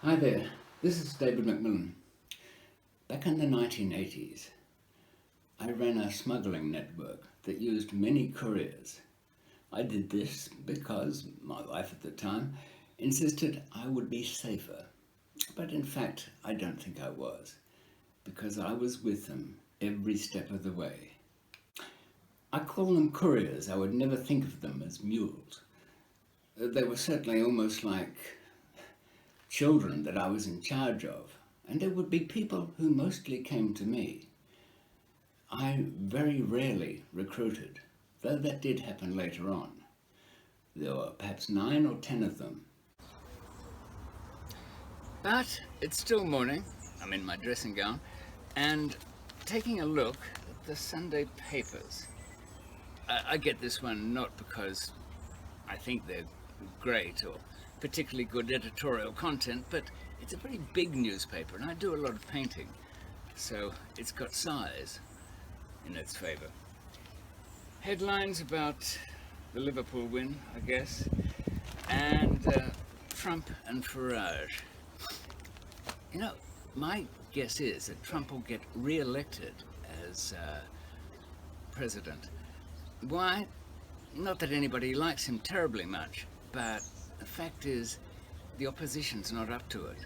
Hi there, this is David McMillan. Back in the 1980s, I ran a smuggling network that used many couriers. I did this because my wife at the time insisted I would be safer. But in fact, I don't think I was, because I was with them every step of the way. I call them couriers. I would never think of them as mules. They were certainly almost like children that I was in charge of, and there would be people who mostly came to me. I very rarely recruited, though that did happen later on. There were perhaps 9 or 10 of them. But it's still morning. I'm in my dressing gown and taking a look at the Sunday papers. I get this one not because I think they're great or particularly good editorial content, but it's a very big newspaper and I do a lot of painting, so it's got size in its favour. Headlines about the Liverpool win, I guess, and Trump and Farage. You know, my guess is that Trump will get re-elected as president. Why? Not that anybody likes him terribly much, but the fact is the opposition's not up to it.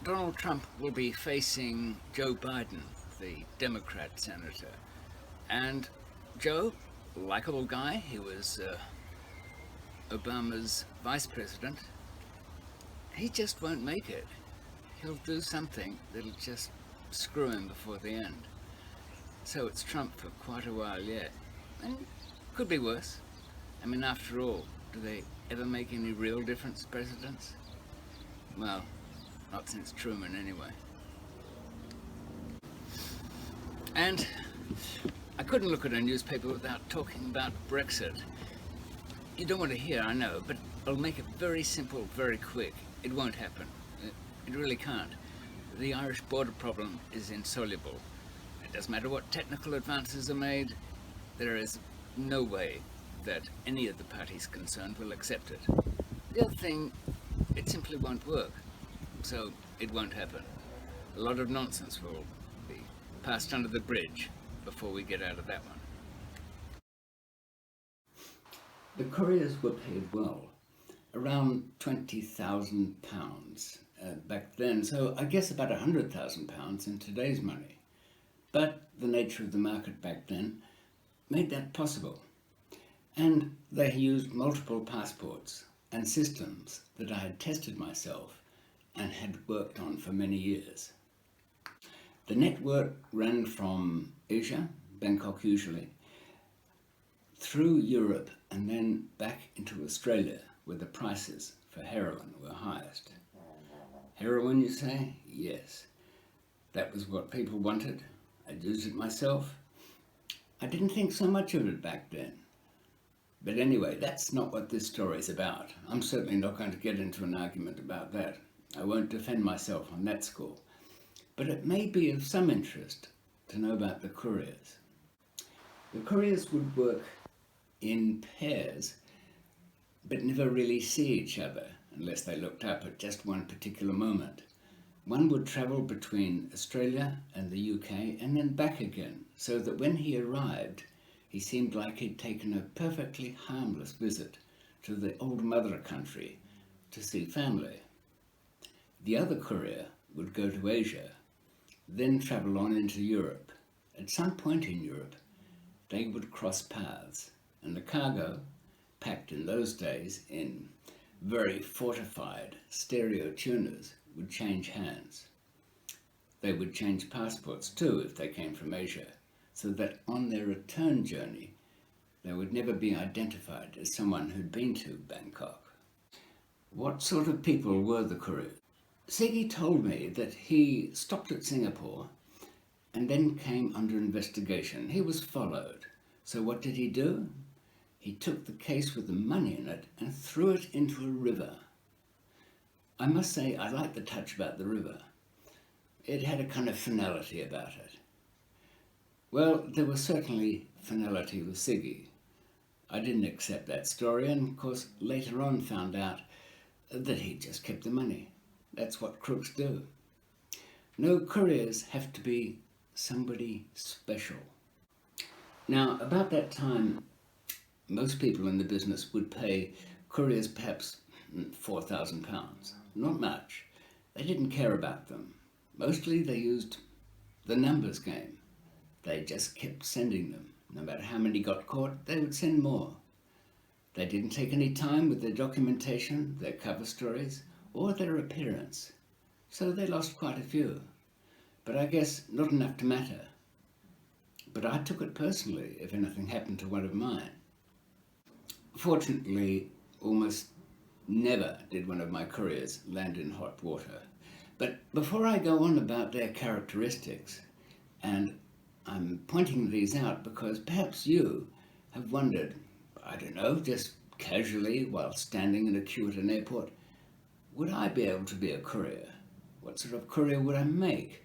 Donald Trump will be facing Joe Biden, the Democrat senator. And Joe, likable guy, he was Obama's vice president. He just won't make it. He'll do something that'll just screw him before the end. So it's Trump for quite a while yet. And could be worse. I mean, after all, do they ever make any real difference, presidents? Well, not since Truman anyway. And I couldn't look at a newspaper without talking about Brexit. You don't want to hear, I know, but I'll make it very simple, very quick. It won't happen. It really can't. The Irish border problem is insoluble. It doesn't matter what technical advances are made, there is no way that any of the parties concerned will accept it. The other thing, it simply won't work, so it won't happen. A lot of nonsense will be passed under the bridge before we get out of that one. The couriers were paid well, around £20,000 back then, so I guess about £100,000 in today's money. But the nature of the market back then made that possible. And they used multiple passports and systems that I had tested myself and had worked on for many years. The network ran from Asia, Bangkok usually, through Europe and then back into Australia, where the prices for heroin were highest. Heroin, you say? Yes. That was what people wanted. I'd used it myself. I didn't think so much of it back then. But anyway, that's not what this story is about. I'm certainly not going to get into an argument about that. I won't defend myself on that score. But it may be of some interest to know about the couriers. The couriers would work in pairs, but never really see each other unless they looked up at just one particular moment. One would travel between Australia and the UK and then back again, so that when he arrived, he seemed like he'd taken a perfectly harmless visit to the old mother country to see family. The other courier would go to Asia, then travel on into Europe. At some point in Europe, they would cross paths, and the cargo, packed in those days in very fortified stereo tuners, would change hands. They would change passports too if they came from Asia, so that on their return journey they would never be identified as someone who'd been to Bangkok. What sort of people were the couriers? Siggy told me that he stopped at Singapore and then came under investigation. He was followed. So what did he do? He took the case with the money in it and threw it into a river. I must say I like the touch about the river. It had a kind of finality about it. Well, there was certainly finality with Siggy. I didn't accept that story and, of course, later on found out that he just kept the money. That's what crooks do. No, couriers have to be somebody special. Now, about that time, most people in the business would pay couriers perhaps £4,000. Not much. They didn't care about them. Mostly they used the numbers game. They just kept sending them. No matter how many got caught, they would send more. They didn't take any time with their documentation, their cover stories, or their appearance. So they lost quite a few. But I guess not enough to matter. But I took it personally if anything happened to one of mine. Fortunately, almost never did one of my couriers land in hot water. But before I go on about their characteristics, and I'm pointing these out because perhaps you have wondered, I don't know, just casually while standing in a queue at an airport, would I be able to be a courier? What sort of courier would I make?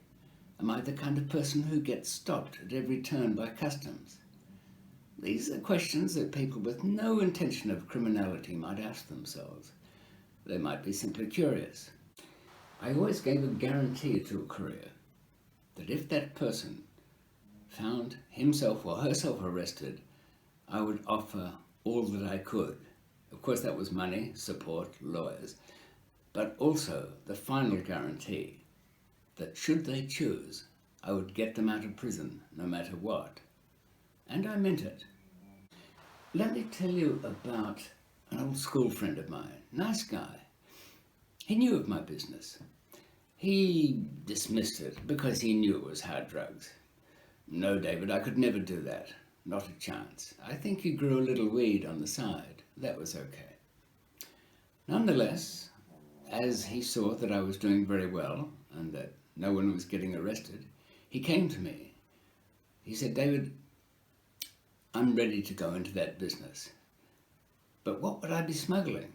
Am I the kind of person who gets stopped at every turn by customs? These are questions that people with no intention of criminality might ask themselves. They might be simply curious. I always gave a guarantee to a courier that if that person found himself or herself arrested, I would offer all that I could. Of course, that was money, support, lawyers, but also the final guarantee that should they choose, I would get them out of prison no matter what. And I meant it. Let me tell you about an old school friend of mine, nice guy. He knew of my business. He dismissed it because he knew it was hard drugs. No, David, I could never do that. Not a chance. I think he grew a little weed on the side. That was okay. Nonetheless, as he saw that I was doing very well and that no one was getting arrested, he came to me. He said, David, I'm ready to go into that business. But what would I be smuggling?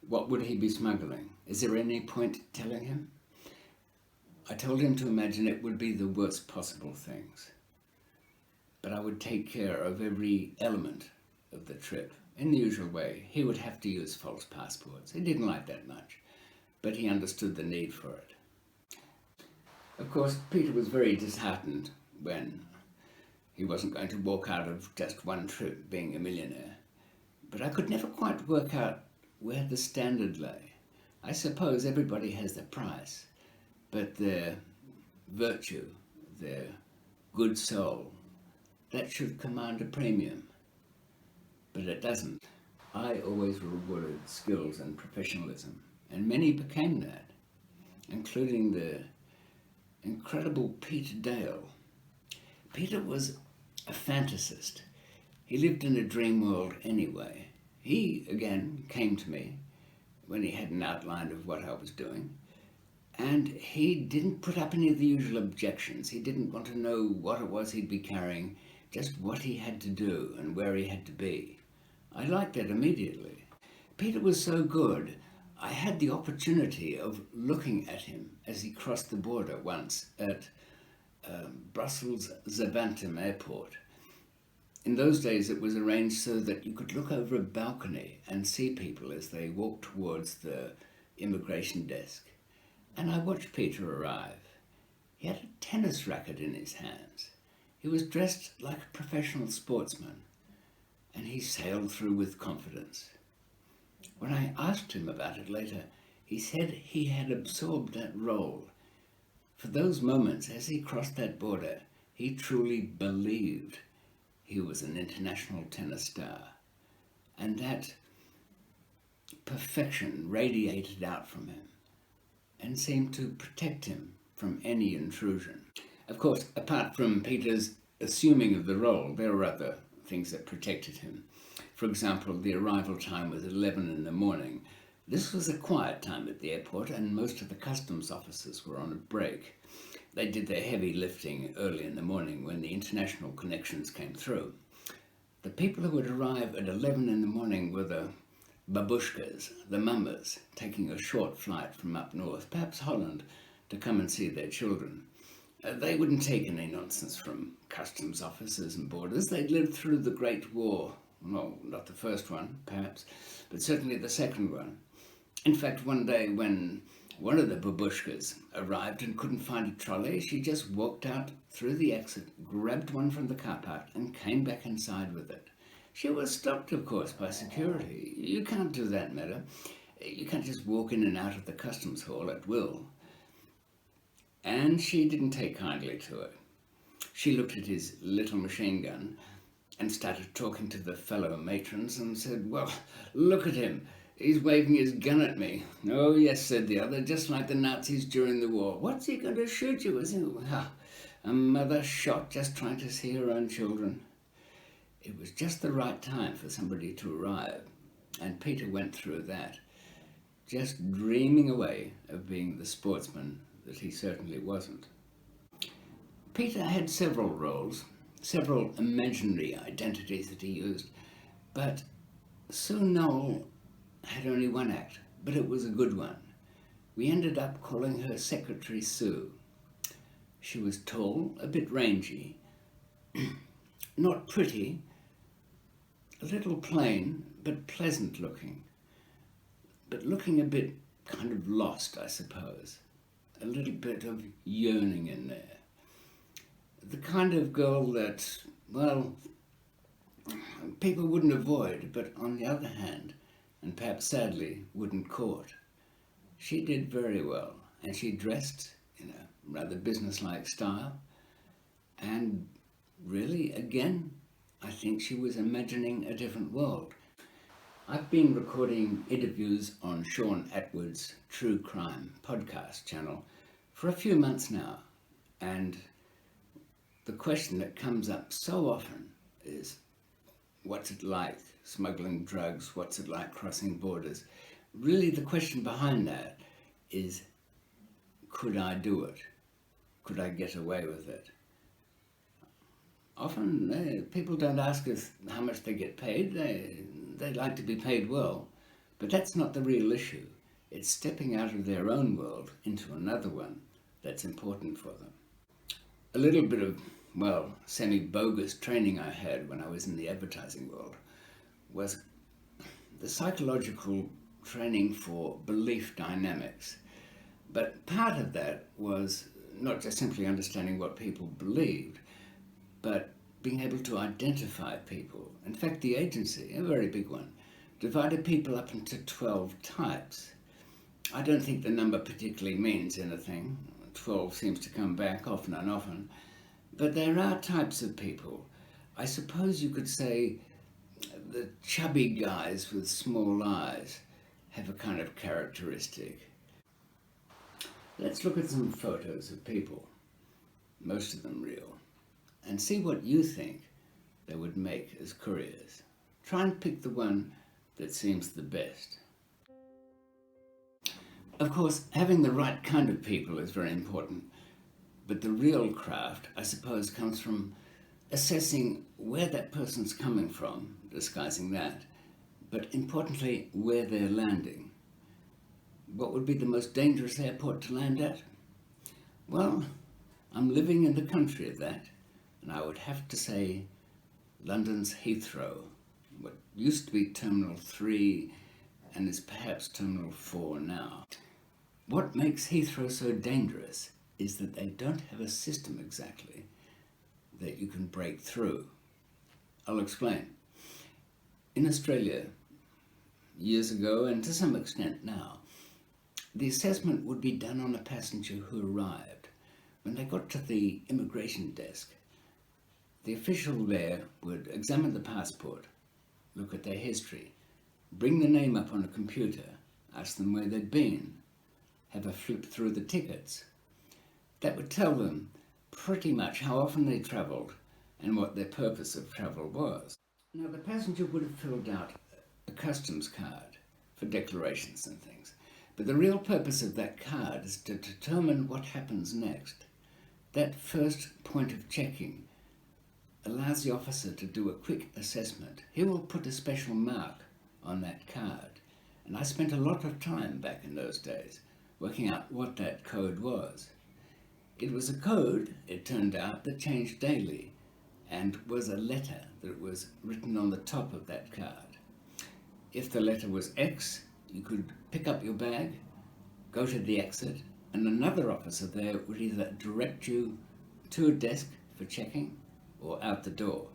What would he be smuggling? Is there any point telling him? I told him to imagine it would be the worst possible things. But I would take care of every element of the trip. In the usual way, he would have to use false passports. He didn't like that much, but he understood the need for it. Of course, Peter was very disheartened when he wasn't going to walk out of just one trip being a millionaire. But I could never quite work out where the standard lay. I suppose everybody has their price, but their virtue, their good soul, that should command a premium. But it doesn't. I always rewarded skills and professionalism, and many became that, including the incredible Peter Dale. Peter was a fantasist. He lived in a dream world anyway. He, again, came to me when he had an outline of what I was doing, and he didn't put up any of the usual objections. He didn't want to know what it was he'd be carrying, just what he had to do and where he had to be. I liked that immediately. Peter was so good, I had the opportunity of looking at him as he crossed the border once at Brussels Zaventem Airport. In those days it was arranged so that you could look over a balcony and see people as they walked towards the immigration desk. And I watched Peter arrive. He had a tennis racket in his hands. He was dressed like a professional sportsman, and he sailed through with confidence. When I asked him about it later, he said he had absorbed that role. For those moments as he crossed that border, he truly believed he was an international tennis star. And that perfection radiated out from him and seemed to protect him from any intrusion. Of course, apart from Peter's assuming of the role, there were other things that protected him. For example, the arrival time was 11 in the morning. This was a quiet time at the airport, and most of the customs officers were on a break. They did their heavy lifting early in the morning when the international connections came through. The people who would arrive at 11 in the morning were the babushkas, the mamas, taking a short flight from up north, perhaps Holland, to come and see their children. They wouldn't take any nonsense from customs officers and borders. They'd lived through the Great War. No, not the first one, perhaps, but certainly the second one. In fact, one day when one of the babushkas arrived and couldn't find a trolley, she just walked out through the exit, grabbed one from the car park and came back inside with it. She was stopped, of course, by security. You can't do that, madam. You can't just walk in and out of the customs hall at will. And she didn't take kindly to it. She looked at his little machine gun and started talking to the fellow matrons and said, "Well, look at him. He's waving his gun at me." "Oh, yes," said the other, "just like the Nazis during the war. What's he going to shoot you with?" A mother shot just trying to see her own children. It was just the right time for somebody to arrive, and Peter went through that, just dreaming away of being the sportsman that he certainly wasn't. Peter had several roles, several imaginary identities that he used, but Sue Noel had only one act, but it was a good one. We ended up calling her Secretary Sue. She was tall, a bit rangy, not pretty, a little plain, but pleasant looking, but looking a bit kind of lost, I suppose. A little bit of yearning in there. The kind of girl that, well, people wouldn't avoid, but on the other hand, and perhaps sadly, wouldn't court. She did very well, and she dressed in a rather businesslike style, and really, again, I think she was imagining a different world. I've been recording interviews on Sean Atwood's True Crime podcast channel for a few months now, and the question that comes up so often is, what's it like smuggling drugs? What's it like crossing borders? Really, the question behind that is, could I do it? Could I get away with it? Often people don't ask us how much they get paid. They like to be paid well, but that's not the real issue. It's stepping out of their own world into another one that's important for them. A little bit of, well, semi-bogus training I had when I was in the advertising world was the psychological training for belief dynamics. But part of that was not just simply understanding what people believed, but being able to identify people. In fact, the agency, a very big one, divided people up into 12 types. I don't think the number particularly means anything. 12 seems to come back often and often. But there are types of people. I suppose you could say the chubby guys with small eyes have a kind of characteristic. Let's look at some photos of people, most of them real, and see what you think they would make as couriers. Try and pick the one that seems the best. Of course, having the right kind of people is very important, but the real craft, I suppose, comes from assessing where that person's coming from, disguising that, but importantly, where they're landing. What would be the most dangerous airport to land at? Well, I'm living in the country of that, and I would have to say London's Heathrow, what used to be Terminal 3 and is perhaps Terminal 4 now. What makes Heathrow so dangerous is that they don't have a system exactly that you can break through. I'll explain. In Australia, years ago, and to some extent now, the assessment would be done on a passenger who arrived. When they got to the immigration desk, the official there would examine the passport, look at their history, bring the name up on a computer, ask them where they'd been, have a flip through the tickets. That would tell them pretty much how often they travelled and what their purpose of travel was. Now, the passenger would have filled out a customs card for declarations and things, but the real purpose of that card is to determine what happens next. That first point of checking allows the officer to do a quick assessment. He will put a special mark on that card, and I spent a lot of time back in those days working out what that code was. It was a code, it turned out, that changed daily and was a letter that was written on the top of that card. If the letter was X, You could pick up your bag, go to the exit, and another officer there would either direct you to a desk for checking or out the door.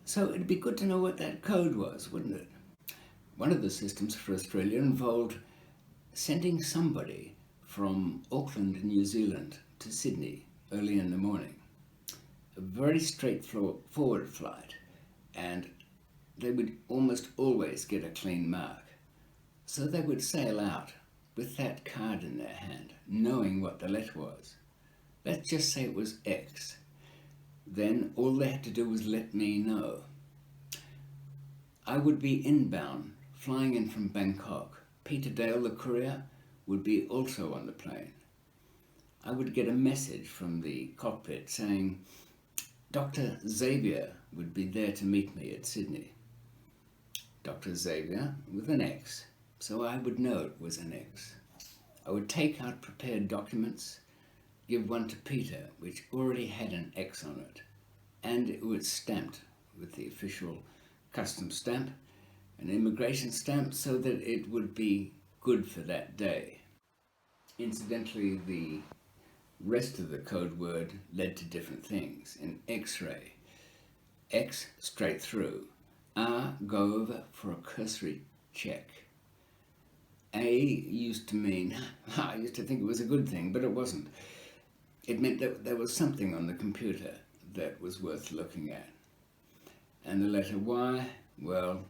So it'd be good to know what that code was, wouldn't it? One of the systems for Australia involved sending somebody from Auckland, New Zealand to Sydney early in the morning. A very straightforward flight, and they would almost always get a clean mark. So they would sail out with that card in their hand, knowing what the letter was. Let's just say it was X. Then all they had to do was let me know. I would be inbound, flying in from Bangkok. Peter Dale, the courier, would be also on the plane. I would get a message from the cockpit saying Dr. Xavier would be there to meet me at Sydney. Dr. Xavier with an X, so I would know it was an X. I would take out prepared documents, give one to Peter, which already had an X on it, and it was stamped with the official customs stamp, an immigration stamp, so that it would be good for that day. Incidentally, the rest of the code word led to different things. In X-ray, X straight through, R go over for a cursory check. A used to mean, I used to think it was a good thing, but it wasn't. It meant that there was something on the computer that was worth looking at. And the letter Y, well,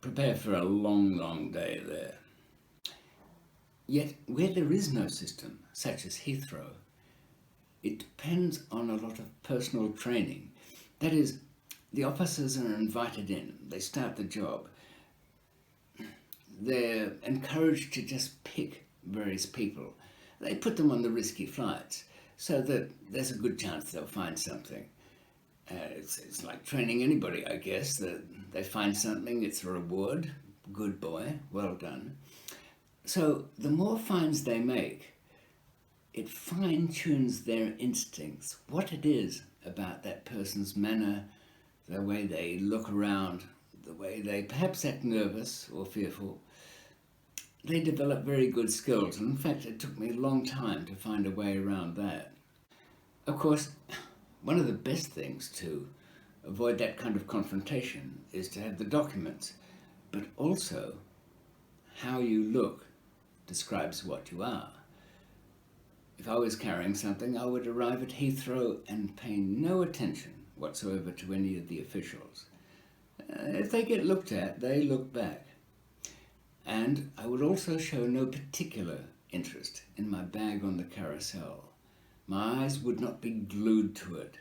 prepare for a long, long day there. Yet, where there is no system, such as Heathrow, it depends on a lot of personal training. That is, the officers are invited in, they start the job. They're encouraged to just pick various people. They put them on the risky flights so that there's a good chance they'll find something. It's like training anybody, I guess. They find something, it's a reward. Good boy, well done. So the more finds they make, it fine-tunes their instincts, what it is about that person's manner, the way they look around, the way they perhaps act nervous or fearful. They develop very good skills, and in fact it took me a long time to find a way around that. Of course, one of the best things to avoid that kind of confrontation is to have the documents, but also how you look describes what you are. If I was carrying something, I would arrive at Heathrow and pay no attention whatsoever to any of the officials. If they get looked at, they look back. And I would also show no particular interest in my bag on the carousel. My eyes would not be glued to it.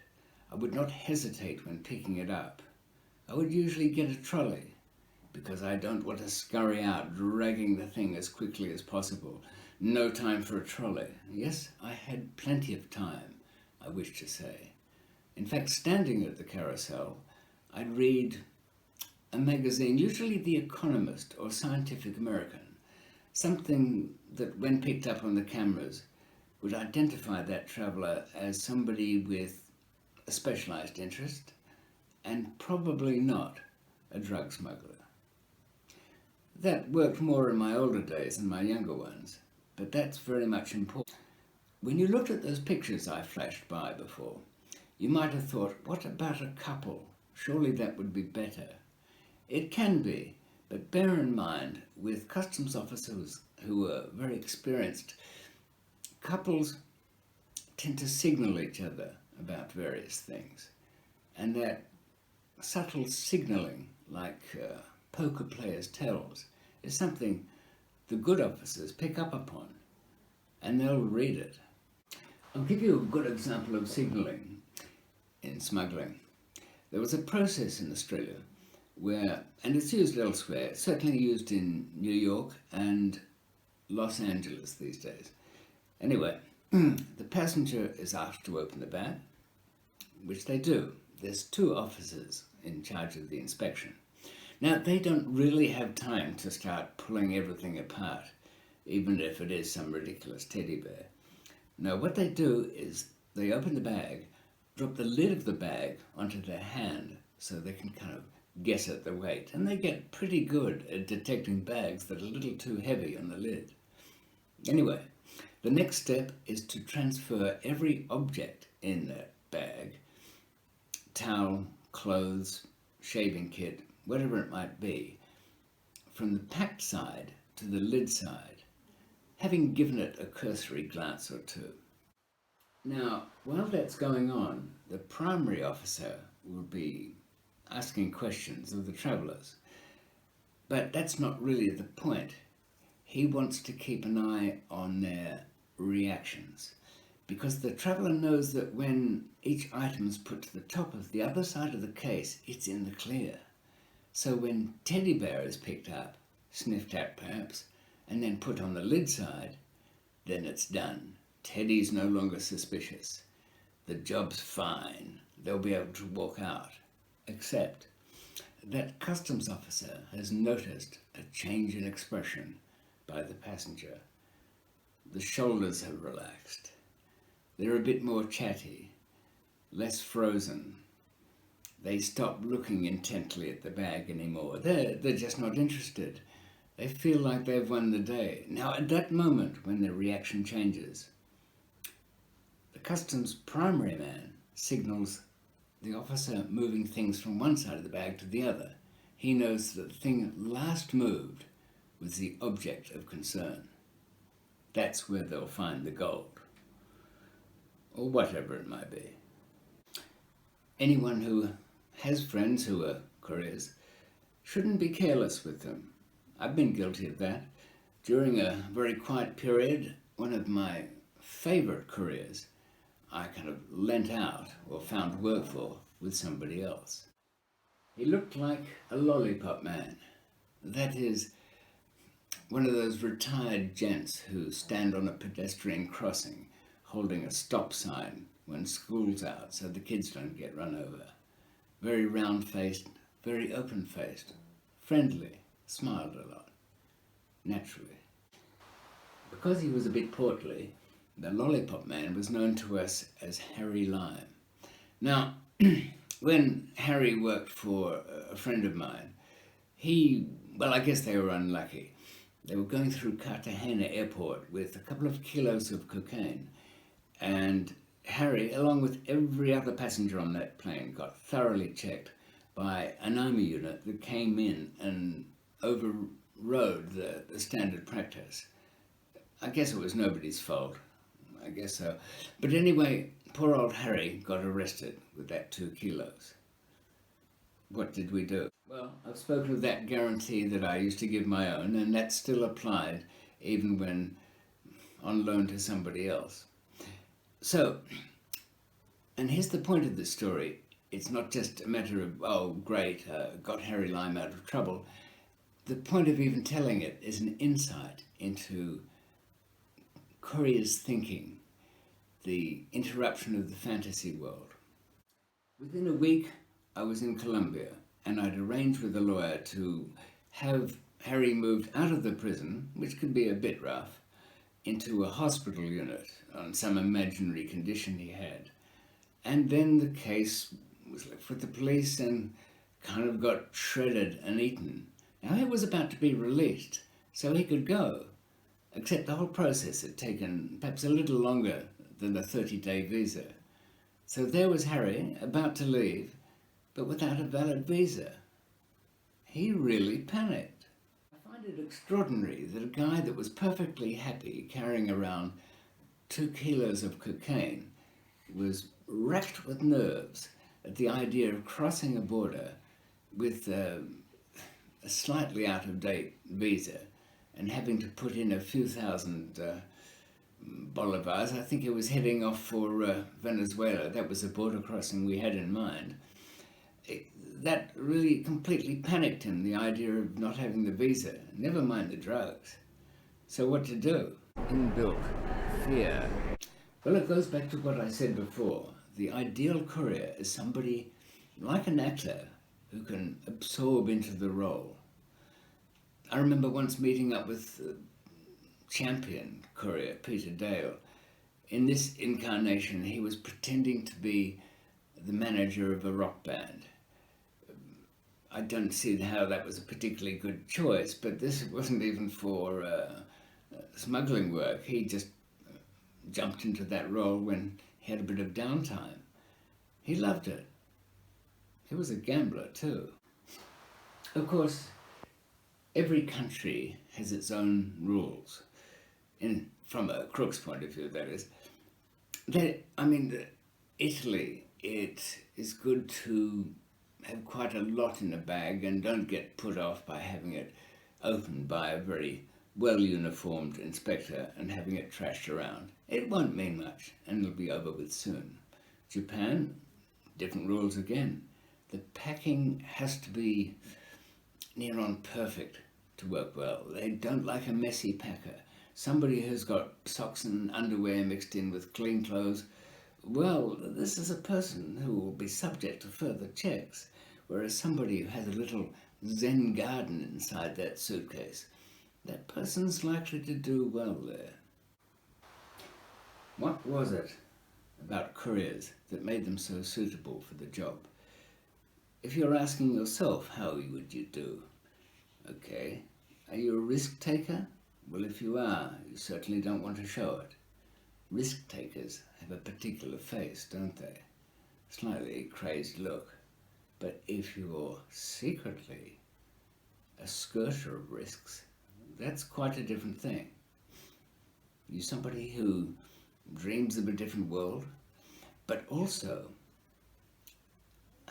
I would not hesitate when picking it up. I would usually get a trolley, because I don't want to scurry out, dragging the thing as quickly as possible. No time for a trolley. Yes, I had plenty of time, I wish to say. In fact, standing at the carousel, I'd read a magazine, usually The Economist or Scientific American, something that, when picked up on the cameras, would identify that traveller as somebody with a specialised interest and probably not a drug smuggler. That worked more in my older days than my younger ones, but that's very much important. When you looked at those pictures I flashed by before, you might have thought, what about a couple? Surely that would be better. It can be, but bear in mind, with customs officers who are very experienced, couples tend to signal each other about various things. And that subtle signalling, like poker players' tells, is something the good officers pick up upon, and they'll read it. I'll give you a good example of signalling in smuggling. There was a process in Australia where, and it's used elsewhere, it's certainly used in New York and Los Angeles these days. Anyway, the passenger is asked to open the bag, which they do. There's 2 officers in charge of the inspection. Now, they don't really have time to start pulling everything apart, even if it is some ridiculous teddy bear. No, what they do is they open the bag, drop the lid of the bag onto their hand so they can kind of guess at the weight, and they get pretty good at detecting bags that are a little too heavy on the lid. Anyway, the next step is to transfer every object in that bag, towel, clothes, shaving kit, whatever it might be, from the packed side to the lid side, having given it a cursory glance or two. Now, while that's going on, the primary officer will be asking questions of the travellers. But that's not really the point. He wants to keep an eye on their reactions, because the traveller knows that when each item is put to the top of the other side of the case, it's in the clear. So when teddy bear is picked up, sniffed at perhaps, and then put on the lid side, then it's done. Teddy's no longer suspicious. The job's fine. They'll be able to walk out. Except that customs officer has noticed a change in expression by the passenger. The shoulders have relaxed. They're a bit more chatty, less frozen. They stop looking intently at the bag anymore. They're just not interested. They feel like they've won the day. Now, at that moment, when their reaction changes, the customs primary man signals the officer moving things from one side of the bag to the other. He knows that the thing last moved was the object of concern. That's where they'll find the gold, or whatever it might be. Anyone who has friends who are couriers shouldn't be careless with them. I've been guilty of that. During a very quiet period, one of my favourite couriers I kind of lent out or found work for with somebody else. He looked like a lollipop man. That is, one of those retired gents who stand on a pedestrian crossing holding a stop sign when school's out so the kids don't get run over. Very round-faced, very open-faced, friendly, smiled a lot, naturally. Because he was a bit portly, the lollipop man was known to us as Harry Lime. Now, when Harry worked for a friend of mine, I guess they were unlucky. They were going through Cartagena airport with a couple of kilos of cocaine, and Harry, along with every other passenger on that plane, got thoroughly checked by an army unit that came in and overrode the standard practice. I guess it was nobody's fault. I guess so. But anyway, poor old Harry got arrested with that 2 kilos. What did we do? Well, I've spoken of that guarantee that I used to give my own, and that still applied even when on loan to somebody else. So, and here's the point of this story. It's not just a matter of, oh, great, got Harry Lime out of trouble. The point of even telling it is an insight into Courier's thinking, the interruption of the fantasy world. Within a week, I was in Colombia, and I'd arranged with a lawyer to have Harry moved out of the prison, which could be a bit rough, into a hospital unit on some imaginary condition he had. And then the case was left with the police and kind of got shredded and eaten. Now he was about to be released, so he could go. Except the whole process had taken perhaps a little longer than a 30-day visa. So there was Harry, about to leave, but without a valid visa. He really panicked. I find it extraordinary that a guy that was perfectly happy carrying around 2 kilos of cocaine was racked with nerves at the idea of crossing a border with a slightly out-of-date visa and having to put in a few thousand bolivars. I think he was heading off for Venezuela. That was the border crossing we had in mind. That really completely panicked him, the idea of not having the visa, never mind the drugs. So what to do? Inbuilt fear. Well, it goes back to what I said before. The ideal courier is somebody like an actor who can absorb into the role. I remember once meeting up with champion courier Peter Dale. In this incarnation, he was pretending to be the manager of a rock band. I don't see how that was a particularly good choice, but this wasn't even for smuggling work. He just jumped into that role when he had a bit of downtime. He loved it. He was a gambler too. Of course, every country has its own rules, from a crook's point of view, that is. Italy, it is good to have quite a lot in a bag and don't get put off by having it opened by a very well-uniformed inspector and having it trashed around. It won't mean much and it'll be over with soon. Japan, different rules again. The packing has to be near on perfect to work well. They don't like a messy packer. Somebody who's got socks and underwear mixed in with clean clothes, well, this is a person who will be subject to further checks, whereas somebody who has a little Zen garden inside that suitcase, that person's likely to do well there. What was it about couriers that made them so suitable for the job? If you're asking yourself, how would you do? Okay, are you a risk taker? Well, if you are, you certainly don't want to show it. Risk takers have a particular face, don't they? Slightly crazed look. But if you're secretly a skirter of risks, that's quite a different thing. You're somebody who dreams of a different world, but also,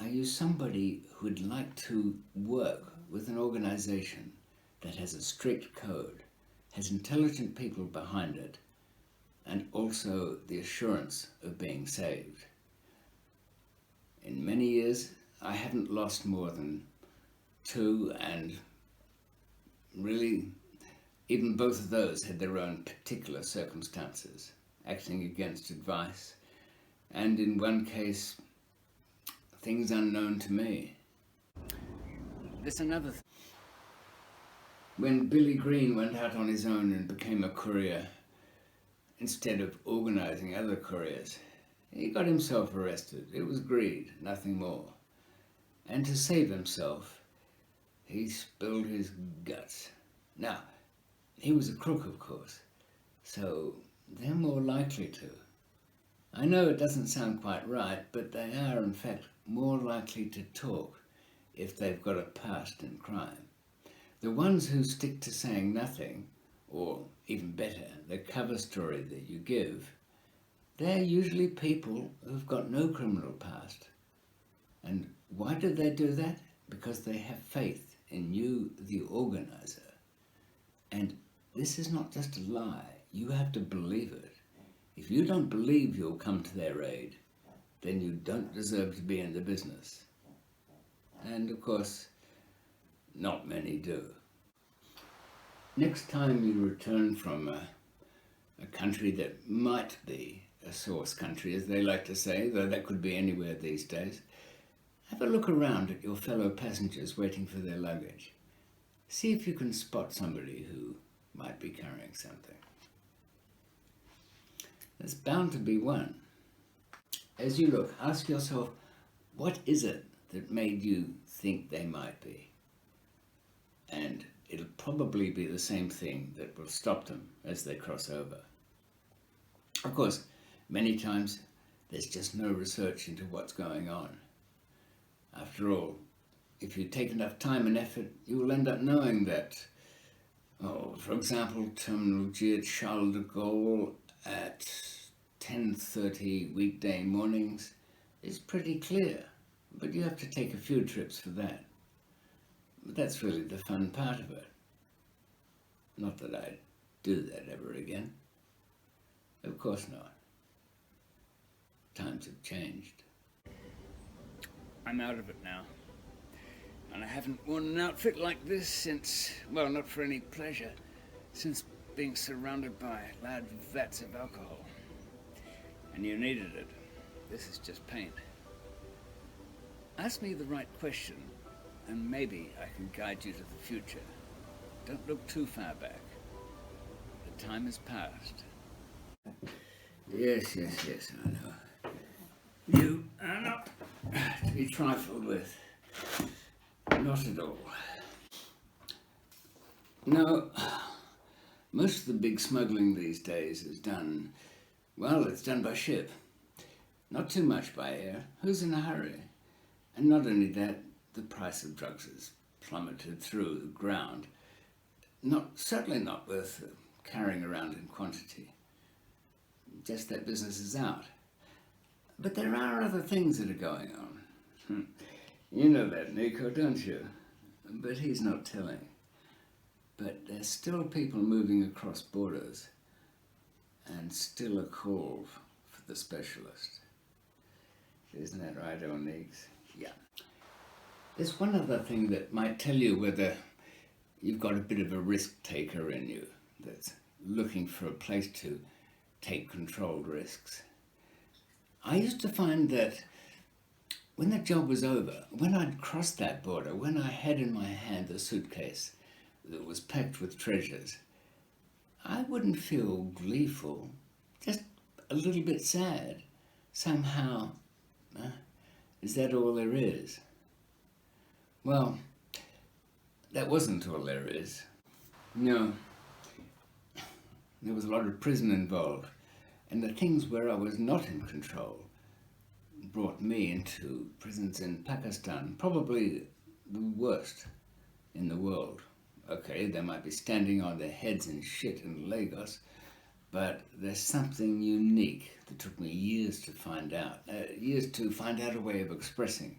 are you somebody who would like to work with an organization that has a strict code, has intelligent people behind it, and also the assurance of being saved? In many years, I haven't lost more than 2, and really, even both of those had their own particular circumstances, acting against advice, and in one case, things unknown to me. There's another thing. When Billy Green went out on his own and became a courier, instead of organizing other couriers, he got himself arrested. It was greed, nothing more. And to save himself, he spilled his guts. Now, he was a crook, of course, so they're more likely to. I know it doesn't sound quite right, but they are, in fact, more likely to talk if they've got a past in crime. The ones who stick to saying nothing, or even better, the cover story that you give, they're usually people who've got no criminal past. And why do they do that? Because they have faith in you, the organizer. And this is not just a lie. You have to believe it. If you don't believe you'll come to their aid, then you don't deserve to be in the business. And of course, not many do. Next time you return from a country that might be a source country, as they like to say, though that could be anywhere these days, have a look around at your fellow passengers waiting for their luggage. See if you can spot somebody who might be carrying something. There's bound to be one. As you look, ask yourself, what is it that made you think they might be? And it'll probably be the same thing that will stop them as they cross over. Of course, many times there's just no research into what's going on. After all, if you take enough time and effort, you will end up knowing that, for example, Terminal G at Charles de Gaulle at 10:30 weekday mornings is pretty clear, but you have to take a few trips for that. But that's really the fun part of it. Not that I'd do that ever again. Of course not. Times have changed. I'm out of it now. And I haven't worn an outfit like this since, well, not for any pleasure, since being surrounded by loud vats of alcohol. And you needed it. This is just paint. Ask me the right question, and maybe I can guide you to the future. Don't look too far back. The time has passed. Yes, I know. You are not to be trifled with. not at all. No, most of the big smuggling these days is done, well, it's done by ship. Not too much by air. Who's in a hurry? And not only that, the price of drugs has plummeted through the ground. Certainly not worth carrying around in quantity. Just that business is out. But there are other things that are going on. You know that, Nico, don't you? But he's not telling. But there's still people moving across borders, and still a call for the specialist. Isn't that right, Onyx? Yeah. There's one other thing that might tell you whether you've got a bit of a risk taker in you that's looking for a place to take controlled risks. I used to find that when that job was over, when I'd crossed that border, when I had in my hand a suitcase that was packed with treasures, I wouldn't feel gleeful, just a little bit sad. Somehow, is that all there is? Well, that wasn't all there is. No, there was a lot of prison involved, and the things where I was not in control brought me into prisons in Pakistan, probably the worst in the world. Okay, they might be standing on their heads in shit in Lagos, but there's something unique that took me years to find out a way of expressing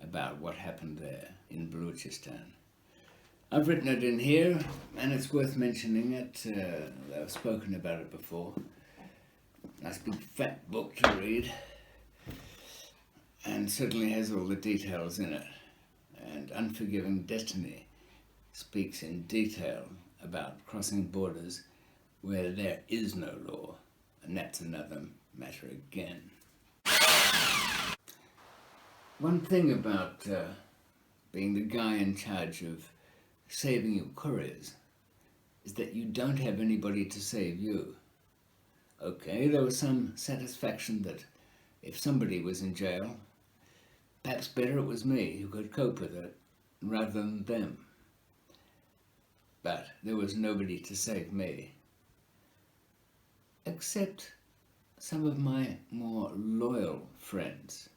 about what happened there in Balochistan. I've written it in here, and it's worth mentioning it. I've spoken about it before. Nice big fat book to read, and certainly has all the details in it. And Unforgiving Destiny speaks in detail about crossing borders where there is no law, and that's another matter again. One thing about being the guy in charge of saving your couriers is that you don't have anybody to save you. Okay, there was some satisfaction that if somebody was in jail, perhaps better it was me who could cope with it rather than them. But there was nobody to save me, except some of my more loyal friends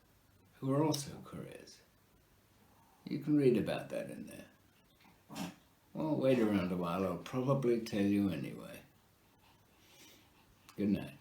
who are also couriers. You can read about that in there. Well, wait around a while, I'll probably tell you anyway. Good night.